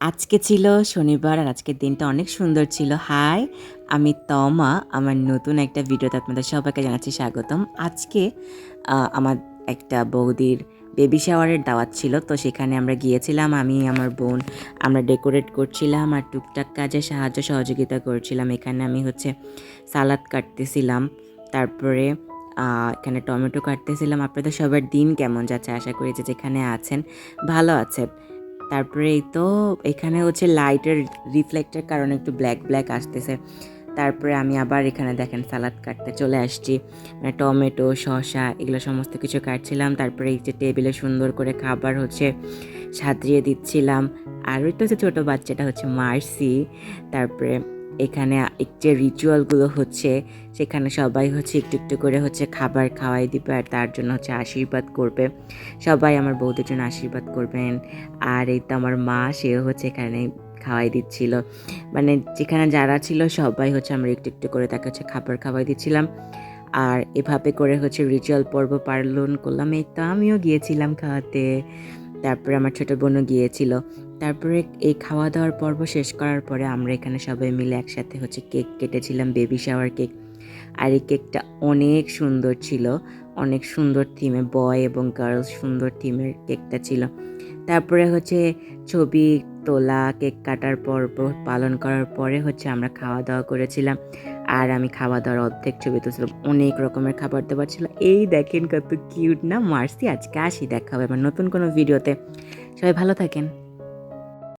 আজকে ছিল শনিবার আর আজকের দিনটা অনেক সুন্দর ছিল। হাই, আমি তমা। আমার নতুন একটা ভিডিওতে আপনাদের সবাইকে জানাচ্ছি স্বাগতম। আজকে আমার একটা বৌদির বেবি শাওয়ারের দাওয়াত ছিল, তো সেখানে আমরা গিয়েছিলাম। আমি আমার বোন আমরা ডেকোরেট করছিলাম আর টুকটাক কাজে সাহায্য সহযোগিতা করছিলাম। এখানে আমি সালাদ কাটতেছিলাম, তারপরে এখানে টমেটো কাটতেছিলাম। আপনাদের সবার দিন কেমন যাচ্ছে? আশা করি যে যেখানে আছেন ভালো আছে। তারপরে এই তো এখানে লাইটের রিফ্লেক্টের কারণে একটু ব্ল্যাক ব্ল্যাক আসতেছে। তারপরে আমি আবার এখানে দেখেন সালাদ কাটতে চলে আসছি, মানে টমেটো শসা এগুলো সমস্ত কিছু কাটছিলাম। তারপরে এই যে টেবিলে সুন্দর করে খাবার সাজিয়ে দিচ্ছিলাম। আর ওই তো যে ছোটো বাচ্চাটা মার্সি। তারপরে এখানে যে রিচুয়ালগুলো সেখানে সবাই একটু একটু করে খাবার খাওয়াই দিবে আর তার জন্য আশীর্বাদ করবে। সবাই আমার বৌদের জন্য আশীর্বাদ করবেন। আর এই তো আমার মা, সেও এখানে খাওয়াই দিচ্ছিল, মানে যেখানে যারা ছিল সবাই আমরা একটু একটু করে তাকে খাবার খাওয়াই দিচ্ছিলাম। আর এভাবে করে রিচুয়াল পর্ব পালন করলাম। এই তো আমিও গিয়েছিলাম খাওয়াতে, তারপরে আমার ছোটো বোনও গিয়েছিল। তারপরে এই খাওয়া দাওয়ার পর্ব শেষ করার পরে আমরা এখানে সবাই মিলে একসাথে কেক কেটেছিলাম, বেবি শাওয়ার কেক। আর এই কেকটা অনেক সুন্দর ছিল, অনেক সুন্দর থিমে, বয় এবং গার্লস সুন্দর থিমের কেকটা ছিল। তারপরে ছবি তোলা, কেক কাটার পর্ব পালন করার পরে আমরা খাওয়া দাওয়া করেছিলাম। আর আমি খাওয়া দাওয়ার অর্ধেক ছবি তুলছিলাম। অনেক রকমের খাবার দাবার ছিল। এই দেখেন কত কিউট না মার্সি। আজকে আসি, দেখা হবে আমার নতুন কোনো ভিডিওতে। সবাই ভালো থাকেন।